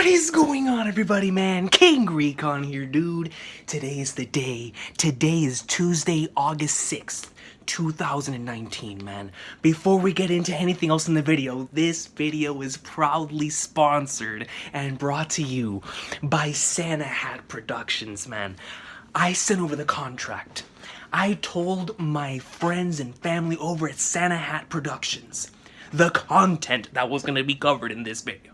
What is going on, everybody, man? King Recon here, dude. Today is the day. Today is Tuesday, August 6th, 2019, man. Before we get into anything else in the video, this video is proudly sponsored and brought to you by Santa Hat Productions, man. I sent over the contract. I told my friends and family over at Santa Hat Productions the content that was going to be covered in this video.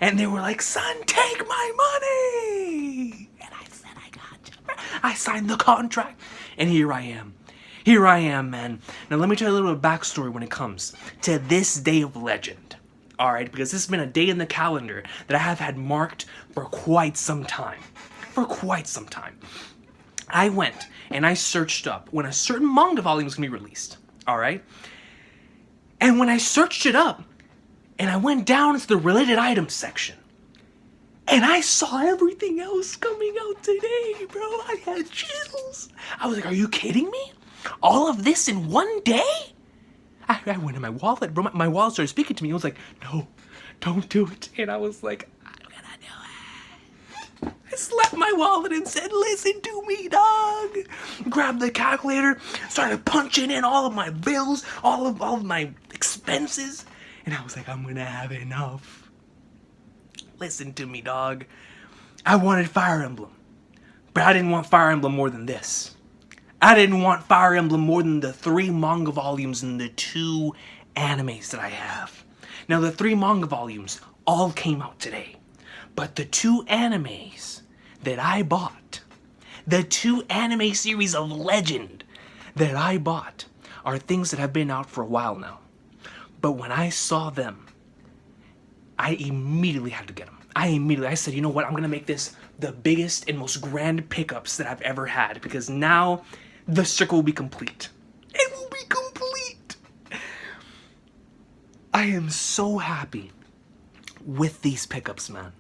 And they were like, son, take my money! And I said, I got you. I signed the contract. And here I am. Here I am, man. Now let me tell you a little bit of backstory when it comes to this day of legend. Alright, because this has been a day in the calendar that I have had marked for quite some time. I went and I searched up when a certain manga volume was going to be released. Alright? And when I searched it up, and I went down into the related items section, and I saw everything else coming out today, bro. I had chills. I was like, are you kidding me? All of this in one day? I went in my wallet, bro. My wallet started speaking to me. It was like, no, don't do it. And I was like, I'm gonna do it. I slapped my wallet and said, listen to me, dog. Grabbed the calculator, started punching in all of my bills, all of my expenses. And I was like, I'm gonna have enough. Listen to me, dog. I wanted Fire Emblem. But I didn't want Fire Emblem more than this. I didn't want Fire Emblem more than the 3 manga volumes and the 2 animes that I have. Now, the 3 manga volumes all came out today. But the 2 animes that I bought, the 2 anime series of legend that I bought, are things that have been out for a while now. But when I saw them, I immediately had to get them. I said, you know what? I'm going to make this the biggest and most grand pickups that I've ever had. Because now, the circle will be complete. It will be complete! I am so happy with these pickups, man.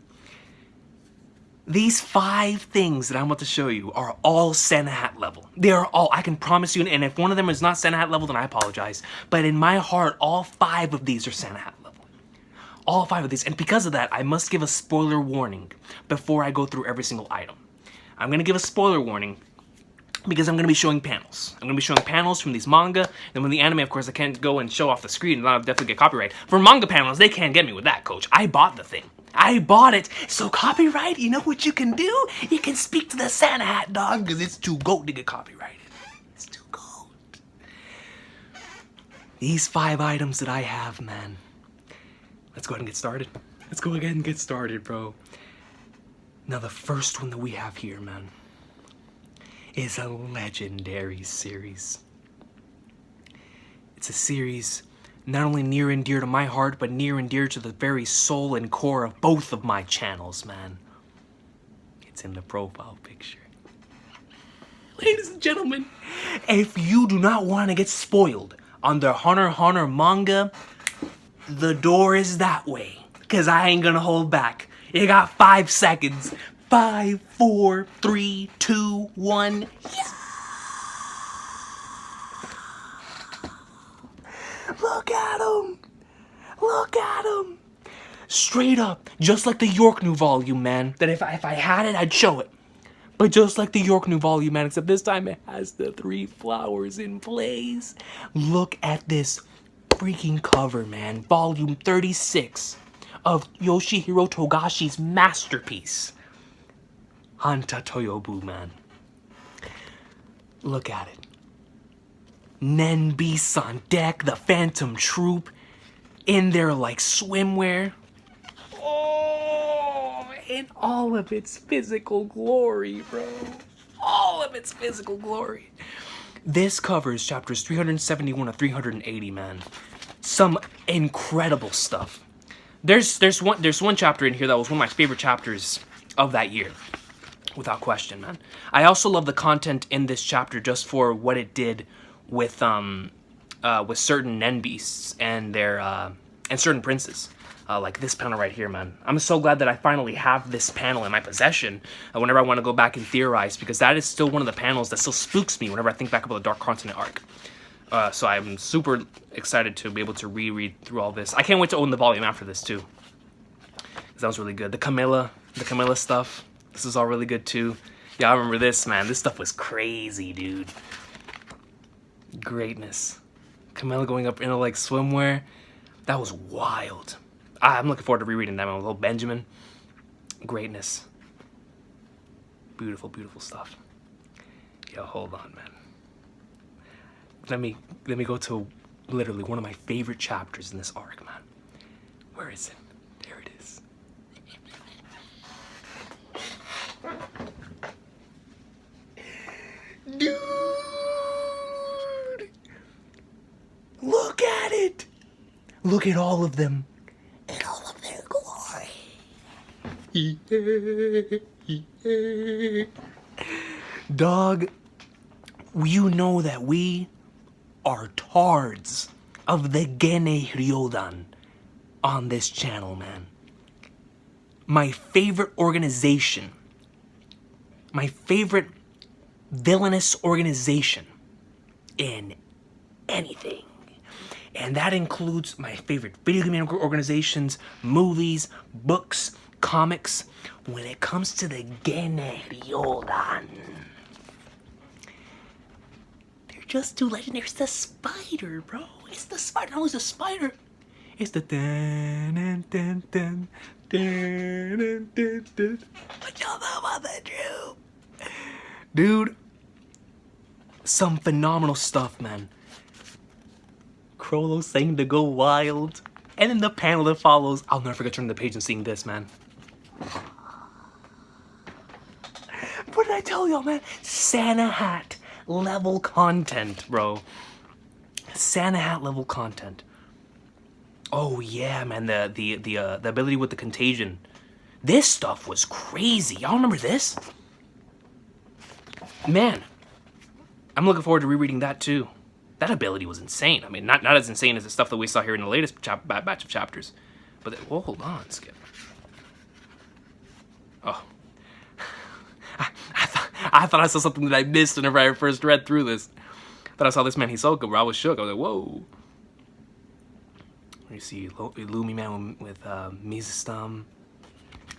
These 5 things that I'm about to show you are all Santa Hat level. They are all, I can promise you, and if one of them is not Santa Hat level, then I apologize. But in my heart, all 5 of these are Santa Hat level. All 5 of these. And because of that, I must give a spoiler warning before I go through every single item. I'm going to give a spoiler warning because I'm going to be showing panels. I'm going to be showing panels from these manga. And when the anime, of course, I can't go and show off the screen, and I'll definitely get copyright. For manga panels, they can't get me with that, coach. I bought the thing. I bought it. So copyright, you know what you can do? You can speak to the Santa Hat, dog, because it's too gold to get copyrighted. It's too gold. These 5 items that I have, man. Let's go ahead and get started. Let's go ahead and get started, bro. Now, the first one that we have here, man, is a legendary series. It's a series not only near and dear to my heart, but near and dear to the very soul and core of both of my channels, man. It's in the profile picture. Ladies and gentlemen, if you do not want to get spoiled on the Hunter x Hunter manga, the door is that way, because I ain't gonna hold back. You got 5 seconds. 5, 4, 3, 2, 1. Yeah! Look at him! Look at him! Straight up, just like the York New volume, man. That if I had it, I'd show it. But just like the York New volume, man, except this time it has the 3 flowers in place. Look at this freaking cover, man. Volume 36 of Yoshihiro Togashi's masterpiece, Hanta Toyobu, man. Look at it. Nen beasts on deck, the Phantom Troop, in their, like, swimwear. Oh, in all of its physical glory, bro. All of its physical glory. This covers chapters 371 to 380, man. Some incredible stuff. There's one chapter in here that was one of my favorite chapters of that year. Without question, man. I also love the content in this chapter just for what it did with certain Nen beasts and their and certain princes, like this panel right here, man. I'm so glad that I finally have this panel in my possession whenever I want to go back and theorize, because that is still one of the panels that still spooks me whenever I think back about the Dark Continent arc. So I'm super excited to be able to reread through all this. I can't wait to own the volume after this too. That was really good. The Camilla stuff. This is all really good too. Yeah, I remember this, man. This stuff was crazy, dude. Greatness. Camilla going up into like swimwear. That was wild. I'm looking forward to rereading that one with little Benjamin. Greatness. Beautiful, beautiful stuff. Yo, hold on, man. Let me go to literally one of my favorite chapters in this arc, man. Where is it? There it is. Dude! Look at it! Look at all of them. In all of their glory. Dog, you know that we are tards of the Gene Ryodan on this channel, man. My favorite organization. My favorite villainous organization in anything. And that includes my favorite video game organizations, movies, books, comics. When it comes to the Gene Ryodan, they're just too legendary. It's the spider, bro. It's the spider. No, it's the spider. It's the dun dun dun dun dun dun dun dun. What y'all know about that, Drew? Dude, some phenomenal stuff, man. Crollo saying to go wild. And in the panel that follows, I'll never forget turning the page and seeing this, man. What did I tell y'all, man? Santa hat level content, bro. Santa hat level content. Oh yeah, man, the ability with the contagion. This stuff was crazy. Y'all remember this? Man, I'm looking forward to rereading that too. That ability was insane. I mean, not as insane as the stuff that we saw here in the latest batch of chapters. But, well, hold on, Skip. Oh. I thought I saw something that I missed whenever I first read through this. But I saw this man Hisoka where I was shook. I was like, whoa. You see Illumi Man with Mizustam.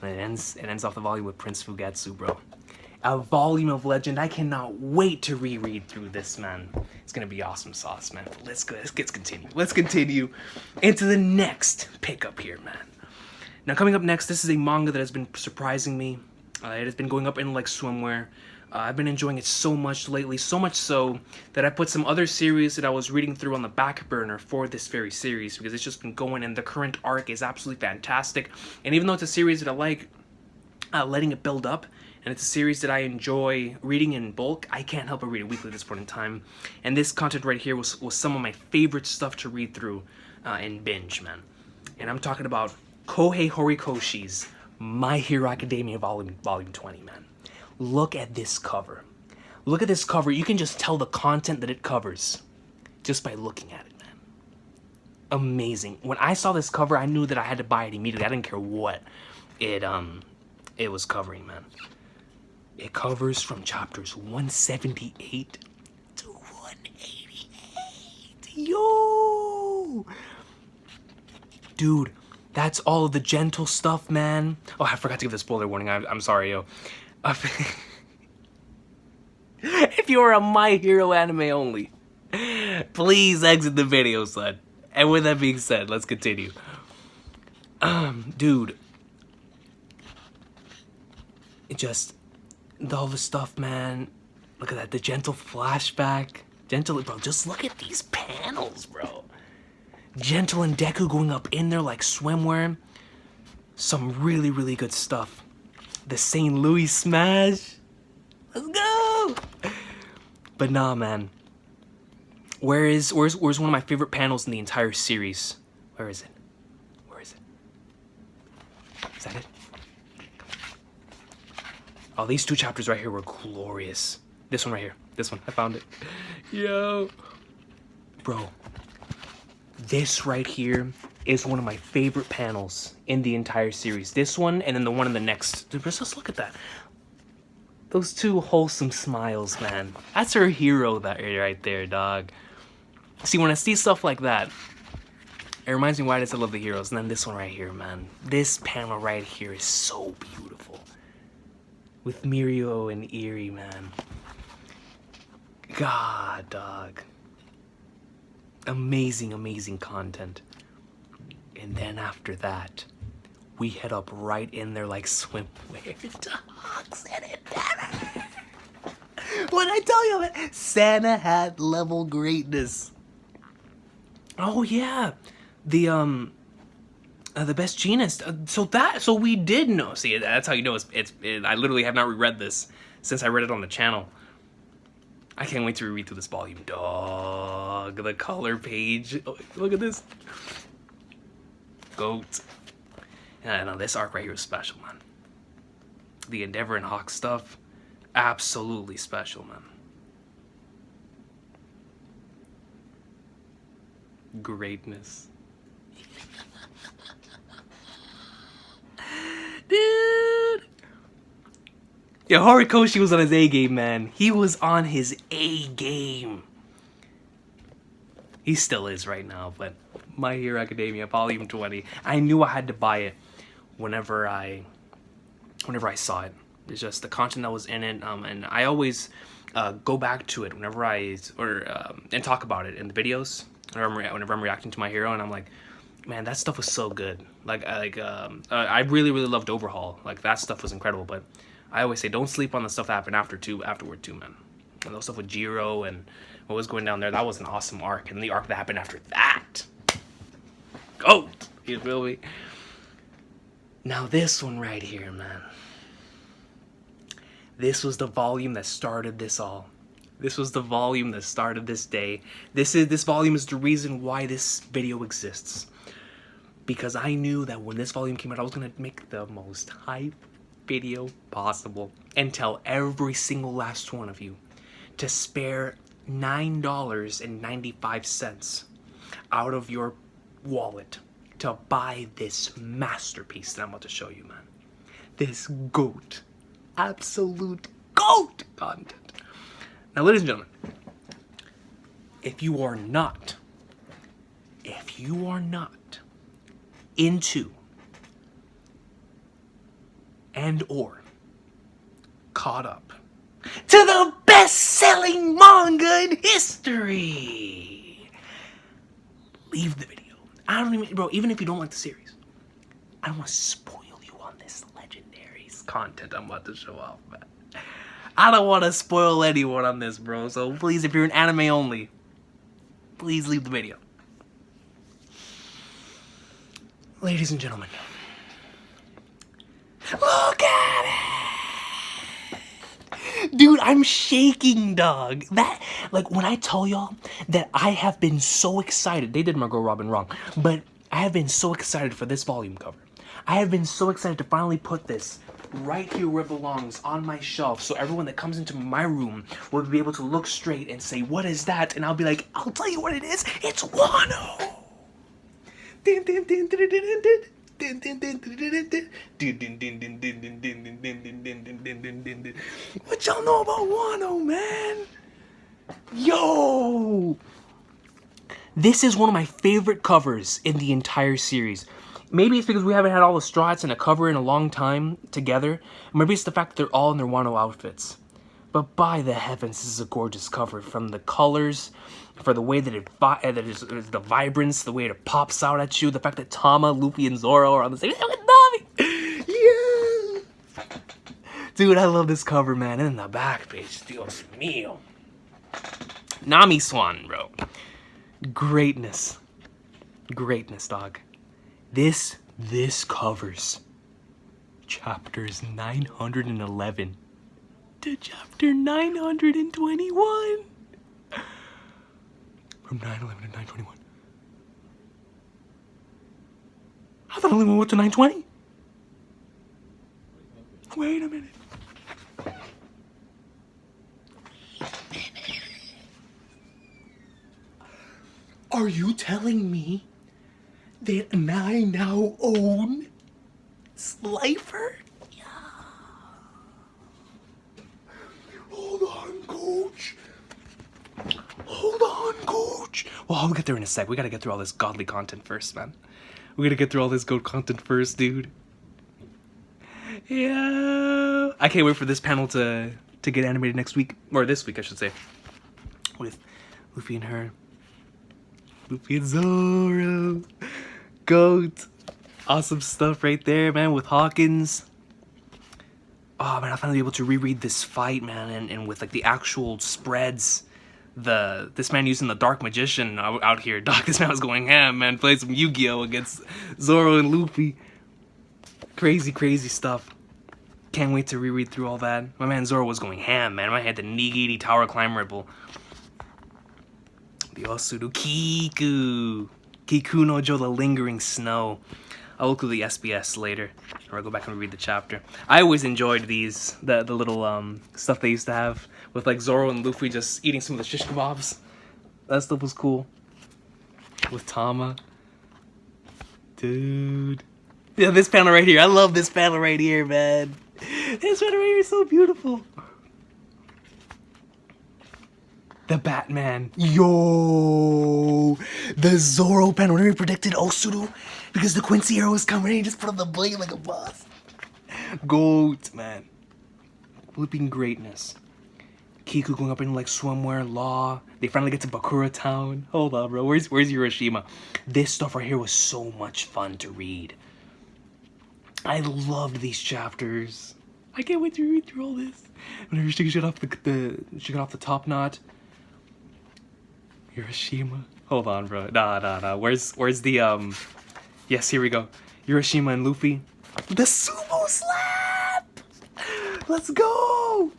And it ends off the volume with Prince Fugatsu, bro. A volume of legend. I cannot wait to reread through this, man. It's gonna be awesome sauce, man. But let's continue. Let's continue into the next pickup here, man. Now, coming up next, this is a manga that has been surprising me. It has been going up in like swimwear. I've been enjoying it so much lately, so much so that I put some other series that I was reading through on the back burner for this very series because it's just been going, and the current arc is absolutely fantastic. And even though it's a series that I like letting it build up, and it's a series that I enjoy reading in bulk, I can't help but read it weekly at this point in time. And this content right here was some of my favorite stuff to read through and binge, man. And I'm talking about Kohei Horikoshi's My Hero Academia Volume 20, man. Look at this cover. Look at this cover. You can just tell the content that it covers just by looking at it, man. Amazing. When I saw this cover, I knew that I had to buy it immediately. I didn't care what it was covering, man. It covers from chapters 178 to 188. Yo! Dude, that's all of the gentle stuff, man. Oh, I forgot to give the spoiler warning. I'm sorry, yo. If you're a My Hero anime only, please exit the video, son. And with that being said, let's continue. Dude. It just... all the stuff, man. Look at that, the gentle flashback. Gentle, bro, just look at these panels, bro. Gentle and Deku going up in there like swimwear. Some really, really good stuff. The St. Louis smash. Let's go! But nah, man. Where's one of my favorite panels in the entire series? Where is it? Where is it? Is that it? Oh, these two chapters right here were glorious. This one right here. This one. I found it. Yo. Bro. This right here is one of my favorite panels in the entire series. This one and then the one in the next. Dude, just look at that. Those two wholesome smiles, man. That's her hero that right there, dog. See, when I see stuff like that, It reminds me why I love the heroes. And then this one right here, man. This panel right here is so beautiful. With Mirio and Eerie, man. God, dog. Amazing, amazing content. And then after that, we head up right in there like swimwear dogs and it. What did I tell you about Santa hat level greatness? Oh yeah, the best genus. So we did know. See, that's how you know it's. I literally have not reread this since I read it on the channel. I can't wait to reread through this volume, dog. The color page. Oh, look at this. Goat. Yeah, no, this arc right here is special, man. The Endeavor and Hawk stuff, absolutely special, man. Greatness. Dude! Yeah, Horikoshi was on his A game, man. He was on his A game. He still is right now, but My Hero Academia, Volume 20. I knew I had to buy it whenever I saw it. It's just the content that was in it, and I always go back to it whenever and talk about it in the videos. Whenever I'm reacting to My Hero, and I'm like, man, that stuff was so good. I really loved Overhaul. Like, that stuff was incredible. But I always say, don't sleep on the stuff that happened afterward too, man. And those stuff with Jiro and what was going down there, that was an awesome arc. And the arc that happened after that, goat, you feel me? Now this one right here, man. This was the volume that started this all. This was the volume that started this day. This volume is the reason why this video exists. Because I knew that when this volume came out, I was gonna make the most hype video possible and tell every single last one of you to spare $9.95 out of your wallet to buy this masterpiece that I'm about to show you, man. This goat, absolute goat content. Now, ladies and gentlemen, if you are not into and or caught up to the best-selling manga in history, leave the video. Even if you don't like the series, I don't want to spoil you on this legendary content I'm about to show off, man. I don't want to spoil anyone on this, bro. So please, if you're an anime only, please leave the video. Ladies and gentlemen, look at it! Dude, I'm shaking, dog. When I tell y'all that I have been so excited, they did my girl Robin wrong, but I have been so excited for this volume cover. I have been so excited to finally put this right here where it belongs, on my shelf, so everyone that comes into my room will be able to look straight and say, what is that? And I'll be like, I'll tell you what it is. It's Wano! What y'all know about Wano, man? Yo! This is one of my favorite covers in the entire series. Maybe it's because we haven't had all the Straw Hats in a cover in a long time together. Maybe it's the fact that they're all in their Wano outfits. But by the heavens, this is a gorgeous cover. From the colors, for the way that the vibrance, the way it pops out at you, the fact that Tama, Luffy, and Zoro are on the same with Nami. Yeah! Dude, I love this cover, man. And in the back page, Dios mío. Nami Swan, bro. Greatness. Greatness, dog. This covers chapters 911 to chapter 921. From 911 to 921. I thought I only went to 920. Wait a minute. Are you telling me that I now own Slifer? Yeah. Hold on, coach. Hold on, coach. Well, I'll get there in a sec. We gotta get through all this godly content first, man. We gotta get through all this goat content first, dude. Yeah. I can't wait for this panel to get animated next week. Or this week, I should say. With Luffy and her. Luffy and Zoro. Goat. Awesome stuff right there, man, with Hawkins. Oh, man, I'll finally be able to reread this fight, man, and with, like, the actual spreads. This man using the Dark Magician out here. Doc, this man was going ham, man. Playing some Yu-Gi-Oh! Against Zoro and Luffy. Crazy, crazy stuff. Can't wait to reread through all that. My man Zoro was going ham, man. I had the Nigiri Tower Climb Ripple. The Osuru Kiku. Kiku no Jo, the Lingering Snow. I'll look at the SBS later, or I'll go back and read the chapter. I always enjoyed these, the little stuff they used to have with like Zoro and Luffy just eating some of the shish kebabs. That stuff was cool. With Tama. Dude. Yeah, this panel right here. I love this panel right here, man. This panel right here is so beautiful. The Batman. Yo! The Zoro panel. When we predicted Osuru, because the Quincy arrow was coming in, he just put on the blade like a boss. Goat, man. Flipping greatness. Kiku going up into like swimwear, Law. They finally get to Bakura Town. Hold on, bro. Where's Hiroshima? This stuff right here was so much fun to read. I loved these chapters. I can't wait to read through all this. Whenever she got off she got off the top knot. Hiroshima. Hold on, bro. Nah. Where's the Yes, here we go. Hiroshima and Luffy. The sumo slap! Let's go!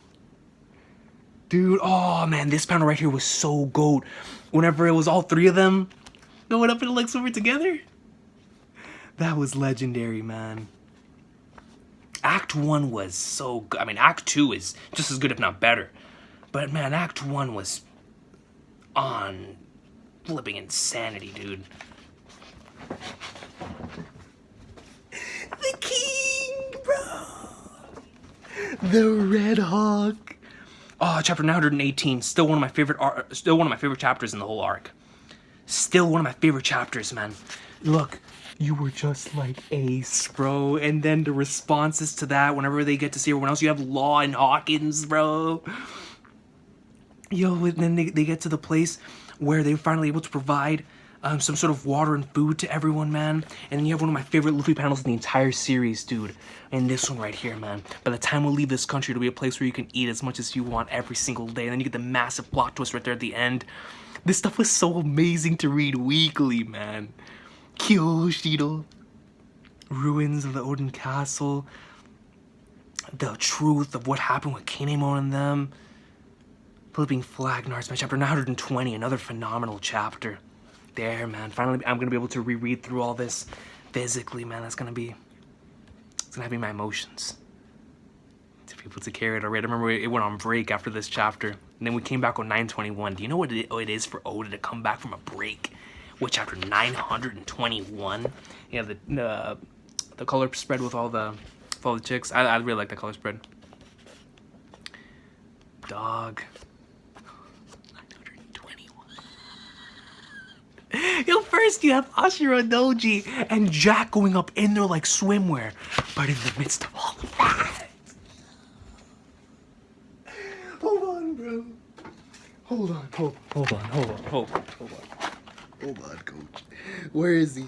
Dude, oh man, this panel right here was so goat. Whenever it was all three of them going up and like swimming together. That was legendary, man. Act 1 was so good. I mean, Act 2 is just as good, if not better. But man, Act 1 was on flipping insanity, dude. The king, bro. The Red Hawk. Oh, chapter 918. Still one of my favorite chapters in the whole arc. Still one of my favorite chapters, man. Look, you were just like Ace, bro. And then the responses to that, whenever they get to see everyone else, you have Law and Hawkins, bro. Yo, and then they get to the place where they're finally able to provide some sort of water and food to everyone, man. And then you have one of my favorite Luffy panels in the entire series, dude. And this one right here, man. By the time we leave this country, it'll be a place where you can eat as much as you want every single day. And then you get the massive plot twist right there at the end. This stuff was so amazing to read weekly, man. Kyoshiro. Ruins of the Odin Castle. The truth of what happened with Kinemon and them. Flipping Flagnards, man. Chapter 920, another phenomenal chapter. There, man. Finally, I'm gonna be able to reread through all this physically, man. It's gonna be my emotions to be able to carry it. Already, I remember it went on break after this chapter, and then we came back on 921. Do you know what it is for Oda to come back from a break with chapter 921? Yeah, the color spread with all the chicks. I really like the color spread. Dog. Yo, first you have Ashura Doji and Jack going up in there like swimwear, but in the midst of all of that. Hold on, bro. Hold on, coach. Where is he?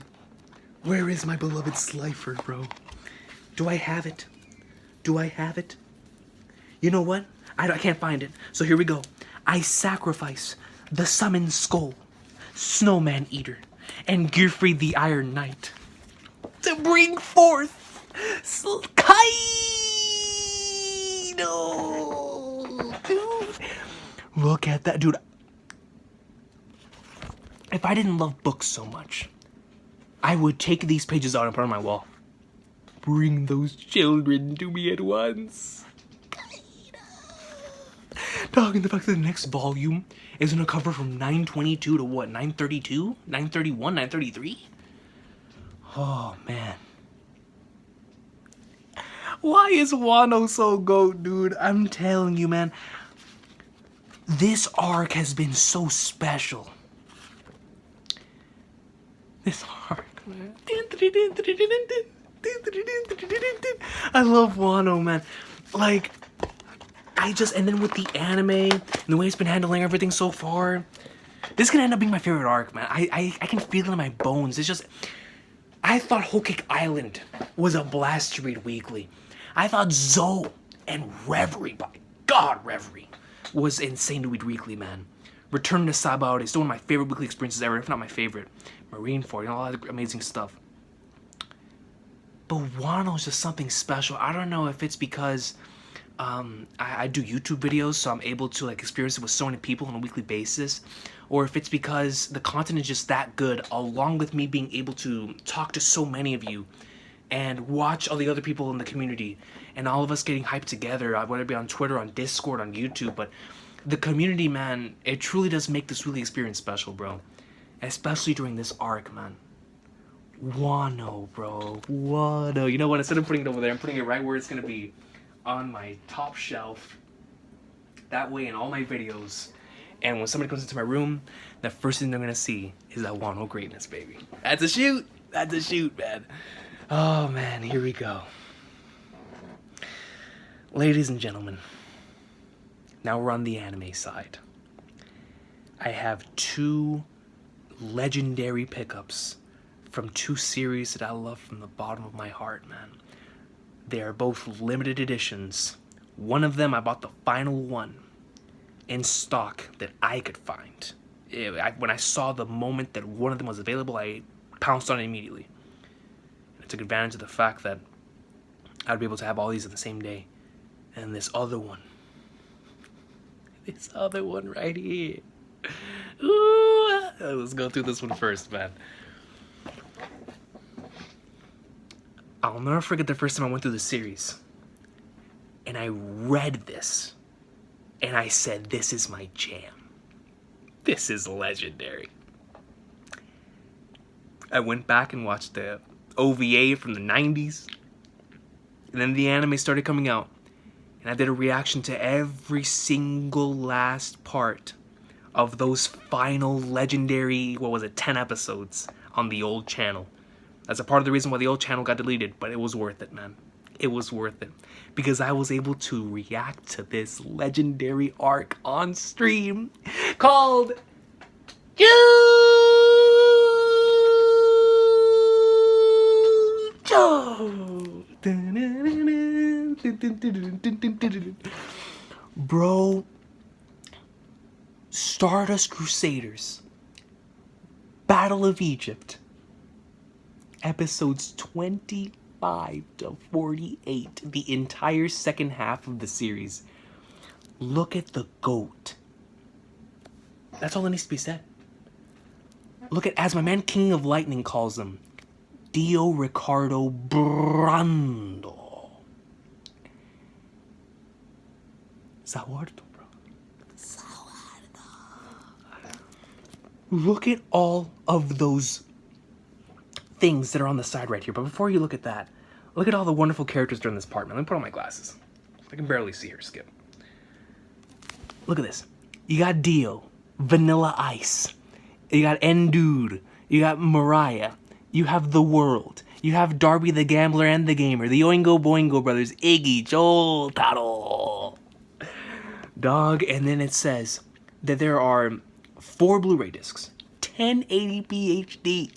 Where is my beloved Slifer, bro? Do I have it? You know what? I can't find it. So here we go. I sacrifice the summoned skull, Snowman Eater, and Gearfried the Iron Knight to bring forth Kaido. Dude, look at that, dude. If I didn't love books so much, I would take these pages out and put on my wall. Bring those children to me at once. Dog, and the fact that the next volume is gonna cover from 922 to what, 932? 931, 933? Oh, man. Why is Wano so goat, dude? I'm telling you, man. This arc has been so special. This arc, man. I love Wano, man. Like, and then with the anime, and the way it's been handling everything so far, this is gonna end up being my favorite arc, man. I can feel it in my bones. It's just, I thought Whole Cake Island was a blast to read weekly. I thought Zoe and Reverie, by God, Reverie, was insane to read weekly, man. Return to Sabao is still one of my favorite weekly experiences ever, if not my favorite. Marineford, you know, a lot of amazing stuff. But Wano is just something special. I don't know if it's because I do YouTube videos, so I'm able to like experience it with so many people on a weekly basis, or if it's because the content is just that good, along with me being able to talk to so many of you and watch all the other people in the community and all of us getting hyped together, whether it be on Twitter, on Discord, on YouTube. But the community, man, it truly does make this weekly experience special, bro. Especially during this arc, man. Wano, bro. Wano. You know what? Instead of putting it over there, I'm putting it right where it's going to be. On my top shelf. That way in all my videos. And when somebody comes into my room, the first thing they're going to see is that Wano greatness, baby. That's a shoot. That's a shoot, man. Oh, man. Here we go. Ladies and gentlemen. Now we're on the anime side. I have 2 legendary pickups from 2 series that I love from the bottom of my heart, man. They are both limited editions. One of them, I bought the final one in stock that I could find. When I saw the moment that one of them was available, I pounced on it immediately. I took advantage of the fact that I'd be able to have all these on the same day. And this other one right here. Ooh, let's go through this one first, man. I'll never forget the first time I went through the series. And I read this. And I said, this is my jam. This is legendary. I went back and watched the OVA from the 90s. And then the anime started coming out. And I did a reaction to every single last part of those final legendary, 10 episodes on the old channel. That's a part of the reason why the old channel got deleted, but it was worth it, man. It was worth it. Because I was able to react to this legendary arc on stream called JoJo. Bro, Stardust Crusaders, Battle of Egypt, episodes 25 to 48, the entire second half of the series. Look at the GOAT. That's all that needs to be said. Look at, as my man King of Lightning calls him, Dio Ricardo Brando. Saguardo, bro. Saguardo. Look at all of those things that are on the side right here. But before you look at that, look at all the wonderful characters during this part, man. Let me put on my glasses. I can barely see her, Skip. Look at this. You got Dio, Vanilla Ice. You got Endude. You got Mariah. You have The World. You have Darby the Gambler and the Gamer. The Oingo Boingo brothers. Iggy, Joel, Taro. Dog. And then it says that there are 4 Blu-ray discs. 1080p HD.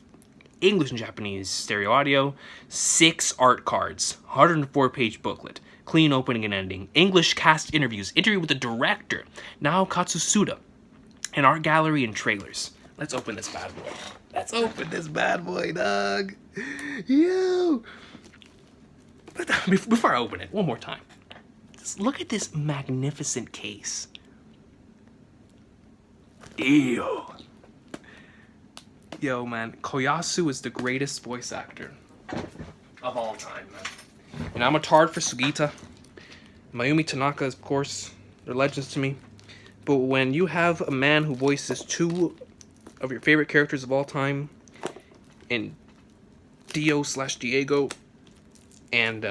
English and Japanese stereo audio. 6 art cards. 104-page booklet. Clean opening and ending. English cast interviews. Interview with the director, Nao Katsusuda. An art gallery and trailers. Let's open this bad boy. Let's open this bad boy, dog. Yo. Before I open it, one more time. Just look at this magnificent case. Ew. Yo, man. Koyasu is the greatest voice actor of all time, man. And I'm a tard for Sugita. Mayumi Tanaka, of course. They're legends to me. But when you have a man who voices 2 of your favorite characters of all time in Dio/Diego and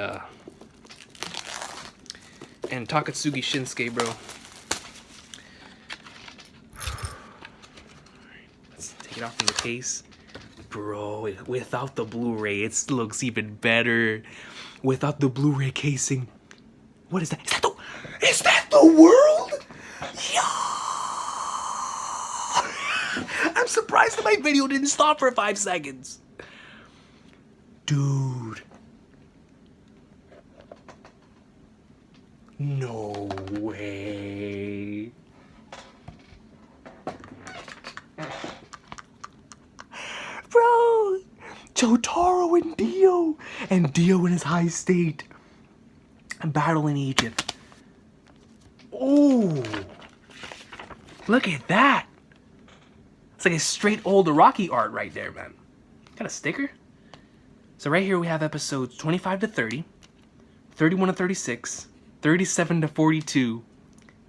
Takatsugi Shinsuke, bro, it out from the case. Bro, without the Blu-ray, it looks even better. Without the Blu-ray casing. What is that? Is that the world? Yeah. I'm surprised that my video didn't stop for 5 seconds. Dude. No way. Bro, Jotaro and Dio in his high state. Battle in Egypt. Oh, look at that. It's like a straight old Iraqi art right there, man. Got a sticker? So right here we have episodes 25 to 30, 31 to 36, 37 to 42,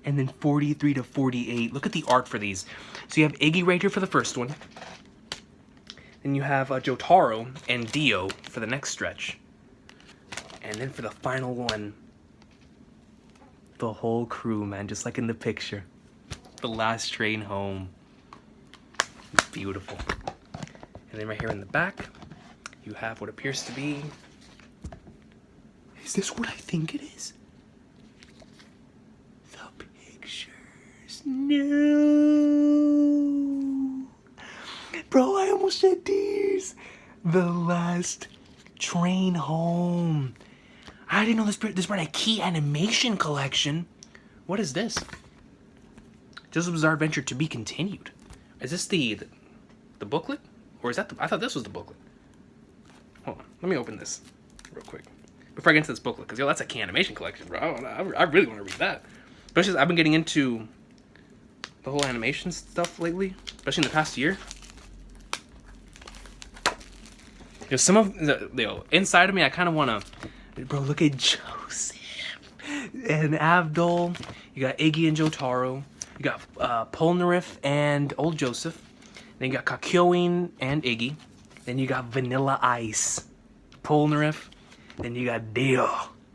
and then 43 to 48. Look at the art for these. So you have Iggy right here for the first one. Then you have Jotaro and Dio for the next stretch. And then for the final one, the whole crew, man, just like in the picture. The last train home. Beautiful. And then right here in the back, you have what appears to be... Is this what I think it is? The pictures. No. Bro, I almost shed tears. The last train home. I didn't know this brought a key animation collection. What is this? Joseph's Bizarre Adventure to be continued. Is this the booklet? Or is that I thought this was the booklet. Hold on, let me open this real quick. Before I get into this booklet, because yo, that's a key animation collection, bro. I really want to read that. Especially I've been getting into the whole animation stuff lately, especially in the past year. You know, some of the inside of me, I kind of want to... Bro, look at Joseph and Abdul. You got Iggy and Jotaro. You got Polnareff and Old Joseph. Then you got Kakyoin and Iggy. Then you got Vanilla Ice, Polnareff. Then you got Dio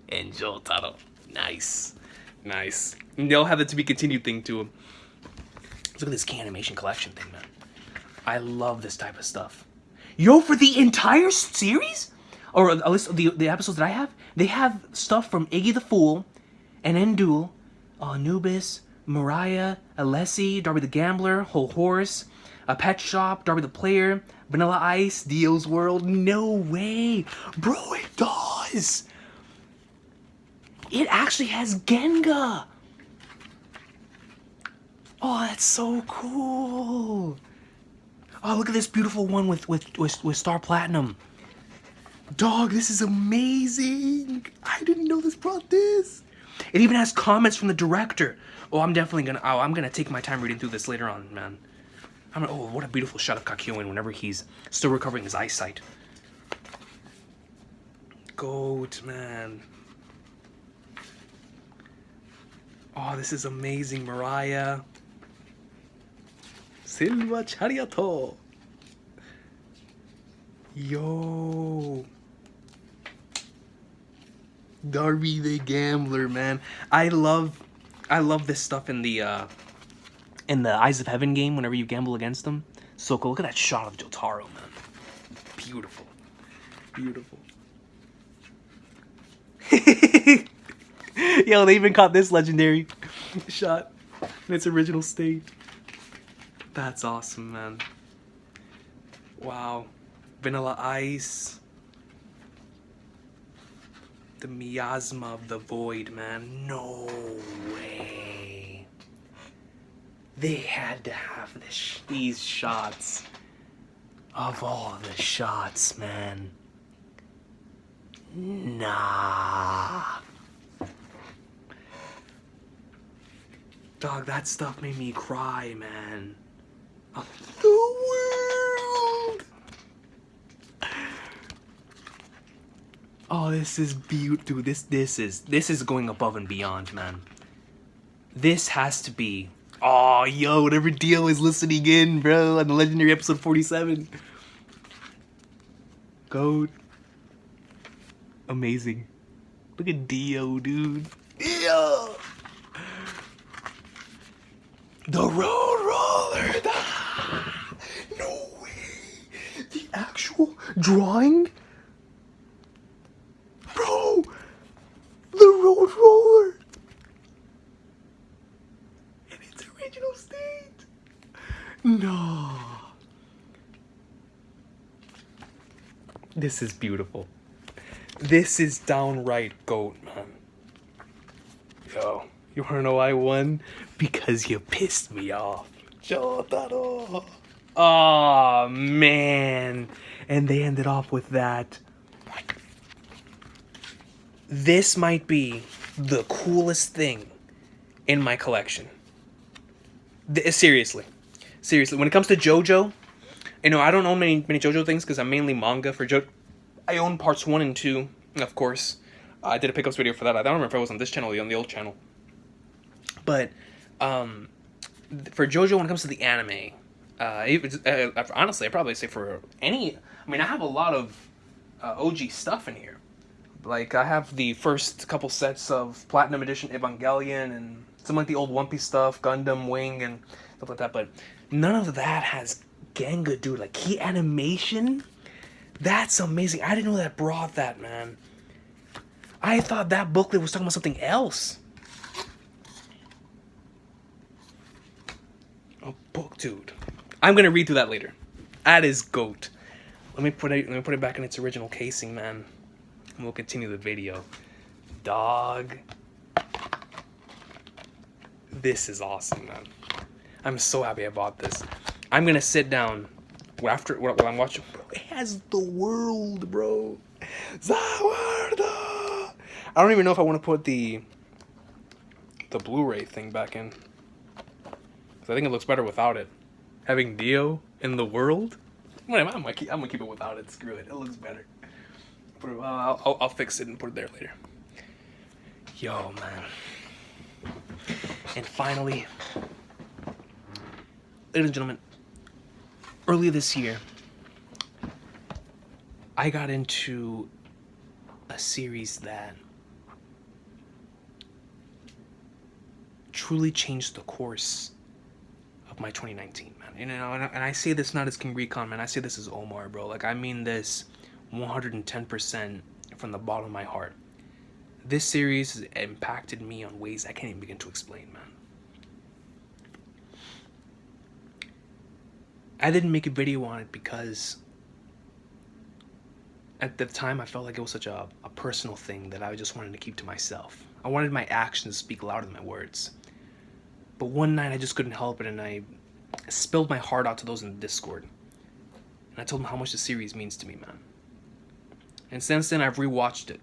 and Jotaro. Nice. Nice. And they'll have the to be continued thing to them. Look at this key animation collection thing, man. I love this type of stuff. Yo, for the entire series? Or at least the episodes that I have, they have stuff from Iggy the Fool, and Endul, Anubis, Mariah, Alessi, Darby the Gambler, Whole Horse, A Pet Shop, Darby the Player, Vanilla Ice, Dio's World. No way. Bro, it does. It actually has Genga. Oh, that's so cool. Oh, look at this beautiful one with Star Platinum. Dog, this is amazing. I didn't know this brought this. It even has comments from the director. Oh, I'm gonna take my time reading through this later on, man. Oh, what a beautiful shot of Kakyoin whenever he's still recovering his eyesight. Goat, man. Oh, this is amazing, Mariah. Silva Chariato. Yo. Darby the Gambler, man. I love this stuff in the Eyes of Heaven game whenever you gamble against them. So cool. Look at that shot of Jotaro, man. Beautiful. Beautiful. Yo, they even caught this legendary shot in its original state. That's awesome, man. Wow. Vanilla Ice. The miasma of the void, man. No way. They had to have these shots. Of all the shots, man. Nah. Dog, that stuff made me cry, man. Of the world. Oh, this is beautiful. Dude, this is going above and beyond, man. This has to be... Oh, yo, whatever Dio is listening in, bro, on the legendary episode 47. Goat. Amazing. Look at Dio, dude. Dio! The Road Roller! No actual drawing? Bro, the road roller in its original state. No. This is beautiful. This is downright GOAT, man. Yo, you wanna know why I won? Because you pissed me off. Jotaro. Oh, man. And they ended off with that. This might be the coolest thing in my collection. Seriously. Seriously. When it comes to JoJo, you know, I don't own many JoJo things because I'm mainly manga for JoJo. I own parts 1 and 2, of course. I did a pickups video for that. I don't remember if it was on this channel or on the old channel. But for JoJo, when it comes to the anime, honestly, I'd probably say for any... I mean, I have a lot of OG stuff in here. Like, I have the first couple sets of Platinum Edition Evangelion and some like the old One Piece stuff, Gundam Wing and stuff like that. But none of that has Genga, dude. Like, key animation? That's amazing. I didn't know that brought that, man. I thought that booklet was talking about something else. Oh, book, dude. I'm gonna read through that later. That is GOAT. Let me put it back in its original casing, man. And we'll continue the video. Dog. This is awesome, man. I'm so happy I bought this. I'm gonna sit down while I'm watching. Bro, it has the world, bro. Zawardo. I don't even know if I want to put the Blu-ray thing back in. Because I think it looks better without it. Having Dio in the world? I'm gonna keep it without it. Screw it. It looks better. I'll fix it and put it there later. Yo, man. And finally, ladies and gentlemen, earlier this year, I got into a series that truly changed the course of my 2019, man. You know, and I say this not as King Recon, man. I say this as Omar, bro. Like, I mean this 110% from the bottom of my heart. This series has impacted me on ways I can't even begin to explain, man. I didn't make a video on it because at the time I felt like it was such a personal thing that I just wanted to keep to myself. I wanted my actions to speak louder than my words. But one night I just couldn't help it, and I spilled my heart out to those in the Discord. And I told them how much the series means to me, man. And since then I've rewatched it.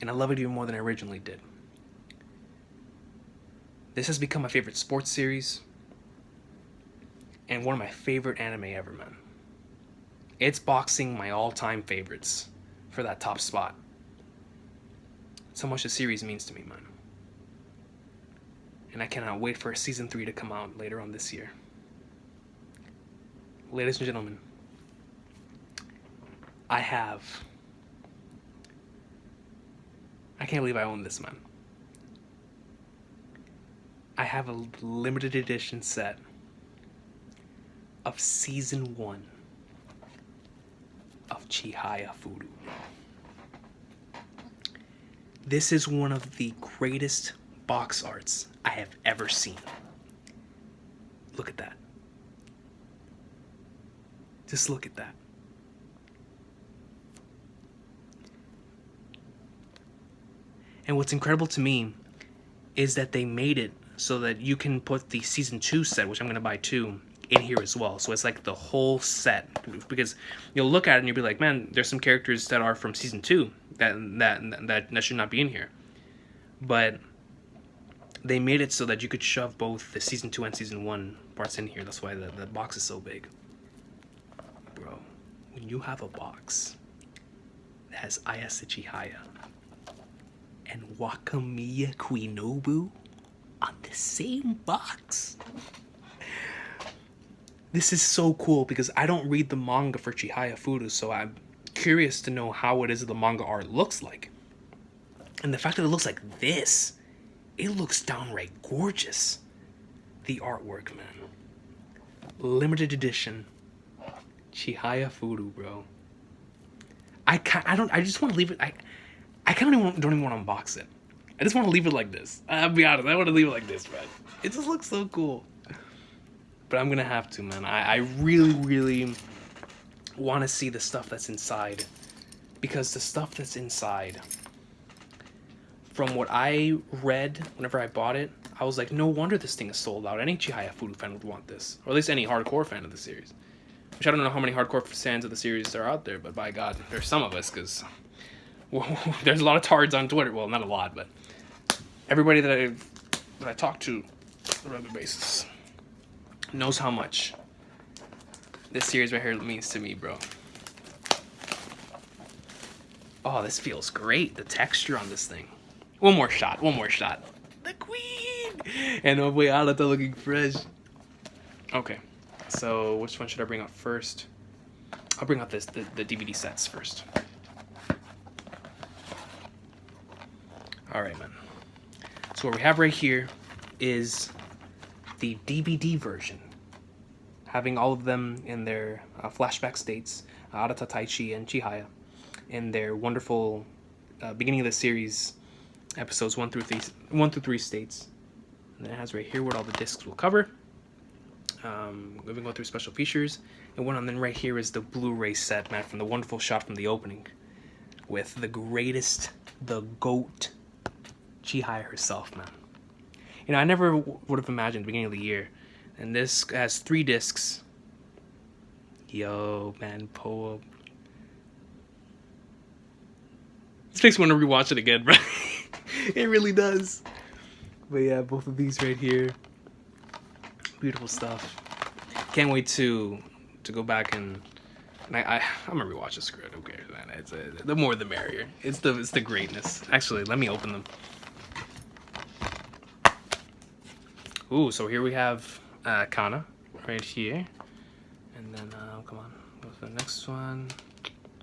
And I love it even more than I originally did. This has become my favorite sports series. And one of my favorite anime ever, man. It's boxing my all-time favorites for that top spot. That's how much the series means to me, man. And I cannot wait for season 3 to come out later on this year. Ladies and gentlemen, I can't believe I own this, man. I have a limited edition set of season 1 of Chihayafuru. This is one of the greatest box arts I have ever seen. Look at that. Just look at that. And what's incredible to me is that they made it so that you can put the season 2 set, which I'm going to buy too, in here as well. So it's like the whole set, because you'll look at it and you'll be like, man, there's some characters that are from season 2 that should not be in here. But they made it so that you could shove both the season 2 and season 1 parts in here. That's why the box is so big. Bro, when you have a box that has Ayase Chihaya and Wakamiya Kuinobu on the same box, this is so cool, because I don't read the manga for Chihayafuru, so I'm curious to know how it is that the manga art looks like. And the fact that it looks like this, it looks downright gorgeous. The artwork, man. Limited edition Chihayafuru, bro. I just want to leave it. I kind of don't even want to unbox it. I just want to leave it like this. I'll be honest. I want to leave it like this, man. It just looks so cool. But I'm gonna have to, man. I really, really want to see the stuff that's inside, because the stuff that's inside, from what I read whenever I bought it, I was like, no wonder this thing is sold out. Any Chihayafuru fan would want this, or at least any hardcore fan of the series. Which I don't know how many hardcore fans of the series are out there, but by God, there's some of us, because there's a lot of tards on Twitter. Well, not a lot, but everybody that I talk to on a regular basis knows how much this series right here means to me, bro. Oh, this feels great. The texture on this thing. One more shot. The queen! And oh boy, Alata looking fresh. Okay. So, which one should I bring out first? I'll bring out the DVD sets first. Alright, man. So what we have right here is the DVD version, having all of them in their flashback states, Arata, Taichi, and Chihaya, in their wonderful beginning of the series, episodes 1 through 3 states. And then it has right here what all the discs will cover. We're gonna go through special features, and then right here is the Blu-ray set, man, from the wonderful shot from the opening, with the greatest, the GOAT, Chihaya herself, man. You know, I never would have imagined at the beginning of the year, and this has 3 discs. Yo, man, pull up. This makes me want to rewatch it again, bro. It really does. But yeah, both of these right here. Beautiful stuff. Can't wait to go back and I'm gonna rewatch the script. Who cares, man? It's the more the merrier. It's the greatness. Actually, let me open them. Ooh, so here we have Kana right here, and then come on, go to the next one.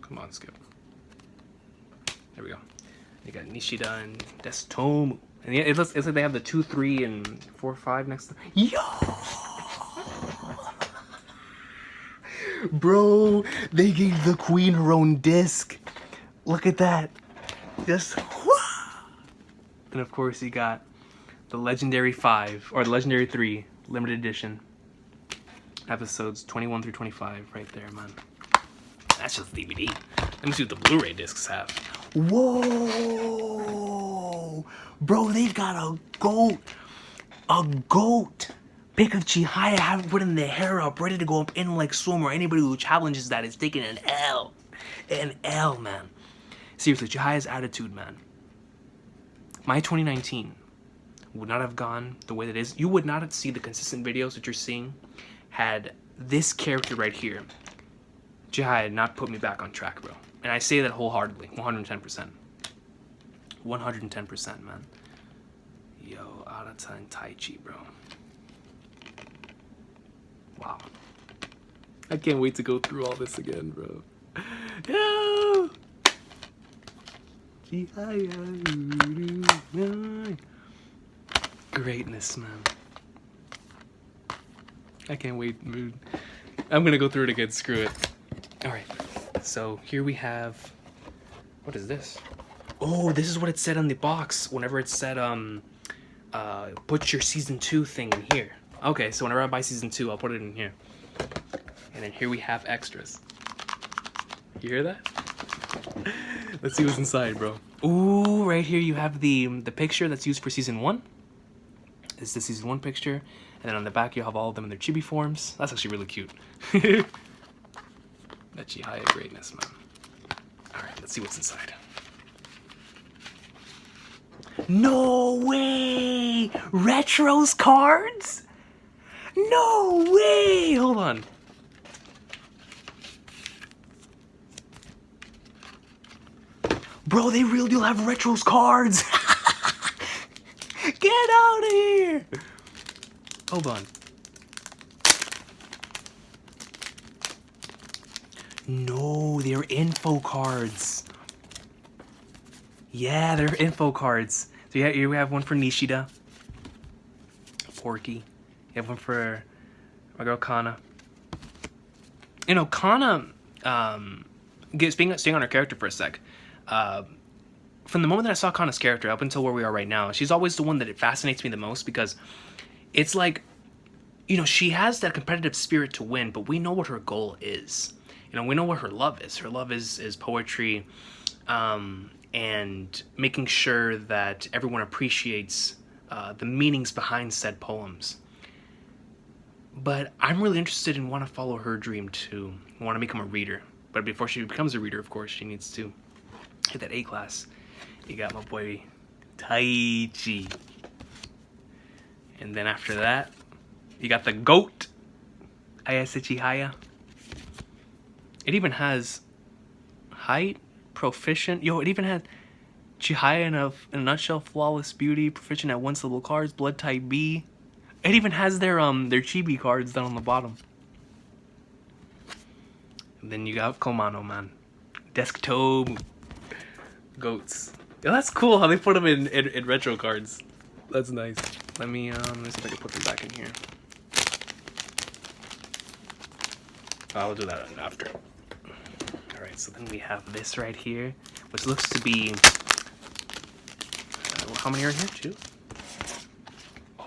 Come on, skip. There we go. You got Nishida and Destomu. And yeah, it looks like they have the 2, 3, and 4, 5 next to them. Yo! Bro, they gave the queen her own disc. Look at that. Just, and of course you got the Legendary 5, or the Legendary 3, limited edition. Episodes 21 through 25 right there, man. That's just DVD. Let me see what the Blu-ray discs have. Whoa! Bro, they've got a goat pic of Chihaya, having putting their hair up, ready to go up in like swimmer. Anybody who challenges that is taking an L. An L, man. Seriously, Chihaya's attitude, man. My 2019 would not have gone the way that it is. You would not have seen the consistent videos that you're seeing had this character right here, Chihaya, not put me back on track, bro. And I say that wholeheartedly, 110%. 110%, man. Yo, Arata and Taichi, bro. Wow. I can't wait to go through all this again, bro. Yo! Greatness, man. I can't wait, dude. I'm gonna go through it again, screw it. Alright, so here we have... What is this? Oh, this is what it said on the box whenever it said, put your season 2 thing in here. Okay, so whenever I buy season 2, I'll put it in here. And then here we have extras. You hear that? Let's see what's inside, bro. Ooh, right here you have the picture that's used for season 1. This is the season 1 picture. And then on the back you have all of them in their chibi forms. That's actually really cute. That Chihaya greatness, man. Alright, let's see what's inside. No way! Retro's cards? No way! Hold on. Bro, they really do have Retro's cards! Get out of here! Hold on. No, they're info cards. Yeah, they're info cards. So yeah, here we have one for Nishida. Porky. You have one for my girl Kana. you know, Kana, staying on her character for a sec, from the moment that I saw Kana's character up until where we are right now, she's always the one that it fascinates me the most, because it's like, you know, she has that competitive spirit to win, but we know what her goal is. You know, we know what her love is. Her love is poetry, and making sure that everyone appreciates the meanings behind said poems. But I'm really interested and want to follow her dream too. I want to become a reader. But before she becomes a reader, of course, she needs to hit that A class. You got my boy Taichi. And then after that, you got the GOAT, Ayase Chihaya. It even has height, proficient. Yo, it even has Chihaya in a nutshell, flawless beauty, proficient at 1-syllable cards, blood type B. It even has their chibi cards down on the bottom. And then you got Komano, man. Desktop goats. Yo, that's cool how they put them in retro cards. That's nice. Let me see if I can put them back in here. I'll do that after. Alright, so then we have this right here, which looks to be... how many are in here? 2?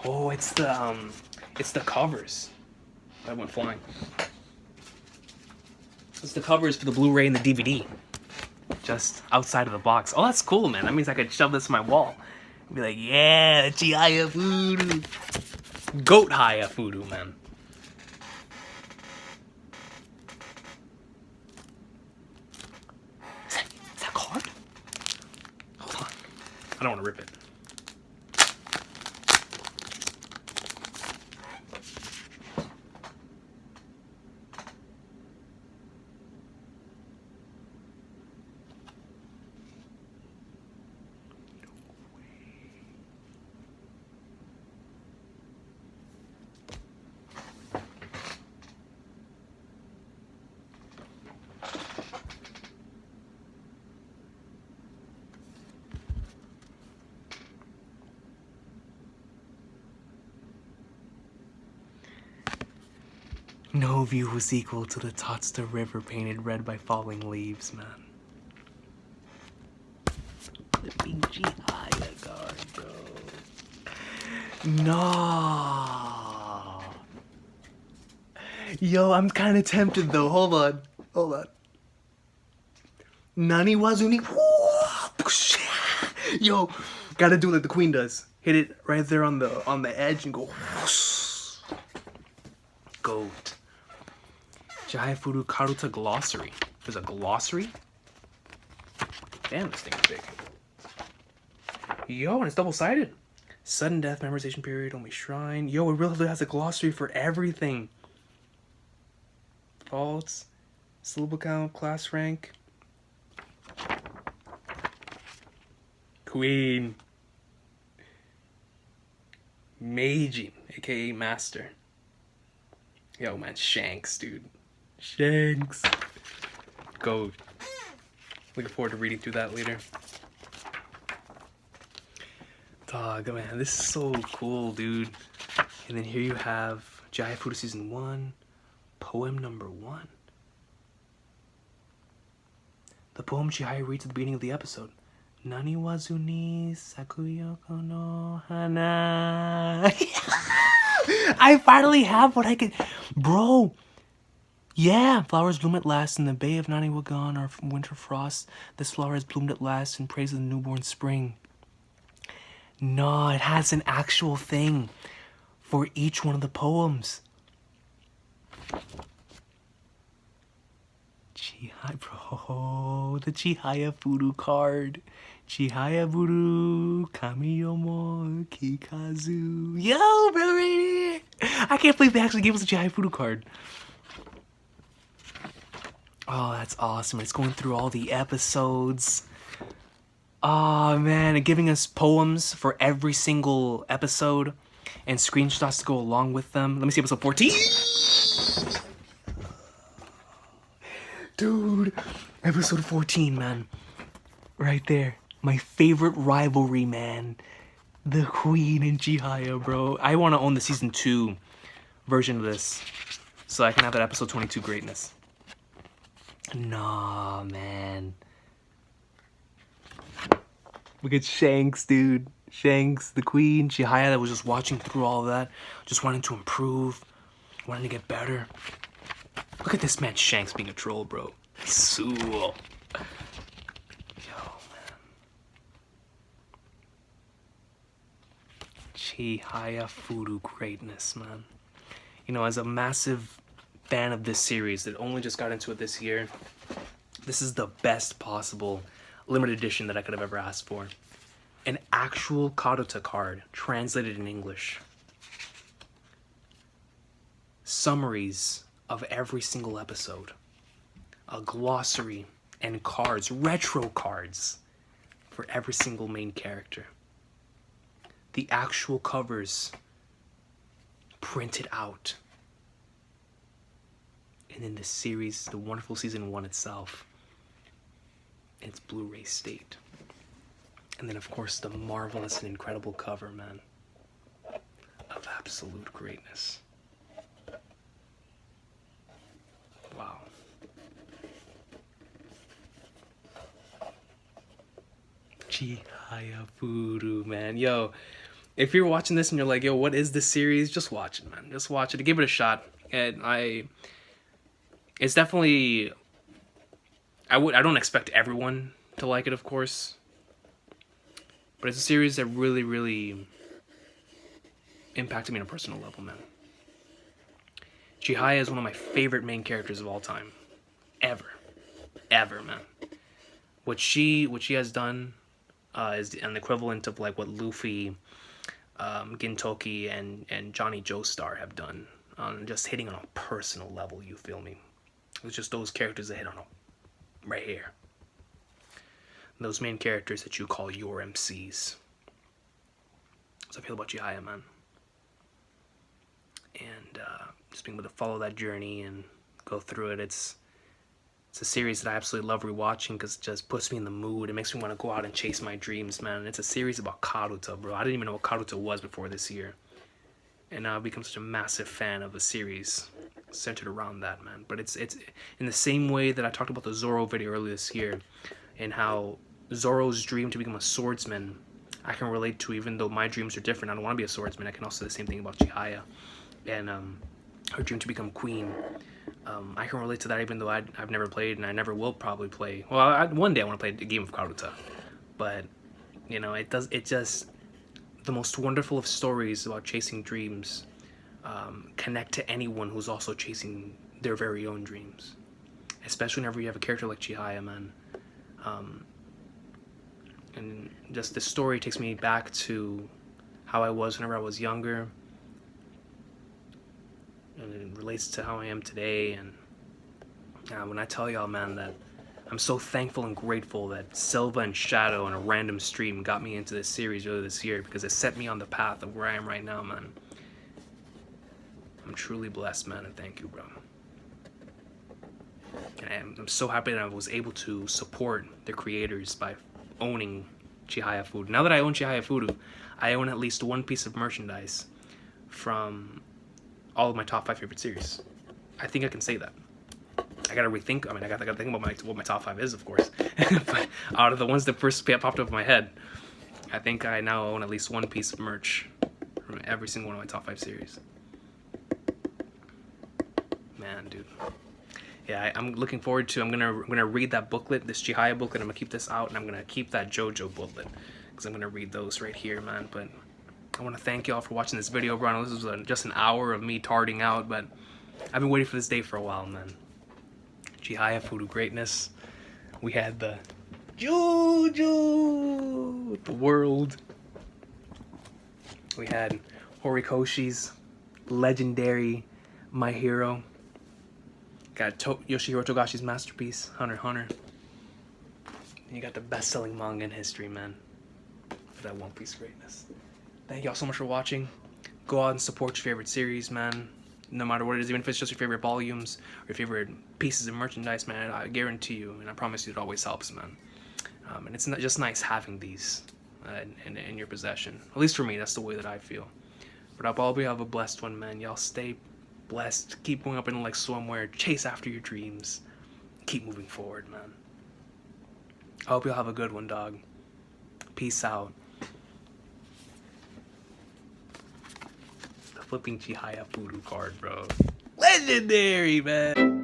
Oh, it's the covers. That went flying. It's the covers for the Blu-ray and the DVD. Just outside of the box. Oh, that's cool, man. That means I could shove this in my wall. And be like, yeah, Chihayafuru. Goat Chihayafuru, man. Is that a card? Hold on. I don't want to rip it. No view was equal to the Tatsuta River painted red by falling leaves, man. The big Chihaya card, bro. No. Yo, I'm kind of tempted though. Hold on. Nani Wazuni. Yo, gotta do like the queen does. Hit it right there on the edge and go. Goat. Chihayafuru Karuta Glossary. There's a glossary? Damn, this thing is big. Yo, and it's double-sided. Sudden death, memorization period, only shrine. Yo, it really has a glossary for everything. Faults, syllable count, class rank. Queen. Meijin, aka Master. Yo, man, Shanks, dude. Shanks. Goat. Looking forward to reading through that later. Dog, man, this is so cool, dude. And then here you have Chihayafuru Season 1, poem number 1. The poem Chihaya reads at the beginning of the episode. Nani wazuni sakuyoko no hana. I finally have what I could... Bro. Yeah, flowers bloom at last in the bay of Naniwagan or winter frost. This flower has bloomed at last in praise of the newborn spring. No, it has an actual thing for each one of the poems. Bro, the Chihayafuru card. Chihayafuru, Kamiyomo, Kikazu. Yo, bro, right here. I can't believe they actually gave us a Chihayafuru card. Oh, that's awesome. It's going through all the episodes. Oh, man. And giving us poems for every single episode and screenshots to go along with them. Let me see episode 14. Dude. Episode 14, man. Right there. My favorite rivalry, man. The Queen and Chihaya, bro. I want to own the Season 2 version of this so I can have that episode 22 greatness. Nah, man. Look at Shanks, dude. Shanks, the queen, Chihaya, that was just watching through all of that, just wanting to improve, wanting to get better. Look at this man Shanks being a troll, bro. Cool. Yo, man. Chihayafuru greatness, man. You know, as a massive fan of this series that only just got into it this year, this is the best possible limited edition that I could have ever asked for. An actual Karuta card translated in English. Summaries of every single episode. A glossary and cards, retro cards, for every single main character. The actual covers printed out. And then the series, the wonderful season 1 itself, in its Blu-ray state. And then, of course, the marvelous and incredible cover, man, of absolute greatness. Wow. Chihayafuru, man. Yo, if you're watching this and you're like, yo, what is this series? Just watch it, man. Just watch it. Give it a shot. And it's definitely, I don't expect everyone to like it, of course. But it's a series that really, really impacted me on a personal level, man. Chihaya is one of my favorite main characters of all time. Ever, man. What she has done is an equivalent of like what Luffy, Gintoki, and Johnny Joestar have done. Just hitting on a personal level, you feel me? It's just those characters that hit on right here. Those main characters that you call your MCs. So I feel about Chihaya, man. And just being able to follow that journey and go through it. It's a series that I absolutely love rewatching because it just puts me in the mood. It makes me want to go out and chase my dreams, man. And it's a series about Karuta, bro. I didn't even know what Karuta was before this year. And now I've become such a massive fan of a series centered around that, man. But it's in the same way that I talked about the Zoro video earlier this year and how Zoro's dream to become a swordsman, I can relate to, even though my dreams are different. I don't want to be a swordsman. I can also say the same thing about Chihaya. And her dream to become queen. I can relate to that even though I've never played and I never will probably play. Well, one day I want to play a game of Karuta. But, you know, it just, the most wonderful of stories about chasing dreams connect to anyone who's also chasing their very own dreams. Especially whenever you have a character like Chihaya, man. And just the story takes me back to how I was whenever I was younger. And it relates to how I am today. And when I tell y'all, man, that I'm so thankful and grateful that Silva and Shadow on a random stream got me into this series earlier this year, because it set me on the path of where I am right now, man. I'm truly blessed, man, and thank you, bro. And I'm so happy that I was able to support the creators by owning Chihayafuru. Now that I own Chihayafuru, I own at least one piece of merchandise from all of my top 5 favorite series. I think I can say that. I gotta rethink. I mean, I gotta think about what my top 5 is, of course. But out of the ones that first popped up in my head, I think I now own at least one piece of merch from every single one of my top 5 series. Man, dude. Yeah, I'm looking forward to. I'm gonna read that booklet, this Chihaya booklet. I'm gonna keep this out, and I'm gonna keep that JoJo booklet because I'm gonna read those right here, man. But I want to thank y'all for watching this video, bro. I know this was just an hour of me tarding out, but I've been waiting for this day for a while, man. Chihayafuru greatness. We had the JoJo, the world. We had Horikoshi's legendary My Hero. Got Yoshihiro Togashi's masterpiece, Hunter x Hunter. And you got the best-selling manga in history, man. For that One Piece greatness. Thank y'all so much for watching. Go out and support your favorite series, man. No matter what it is, even if it's just your favorite volumes or your favorite pieces of merchandise, man, I guarantee you, and I promise you it always helps, man. And it's not just nice having these in your possession. At least for me, that's the way that I feel. But I hope you have a blessed one, man. Y'all stay blessed. Keep going up in like swimwear. Chase after your dreams. keep moving forward, man. I hope you'll have a good one, dog. Peace out. The flipping Chihayafuru card, bro. Legendary, man.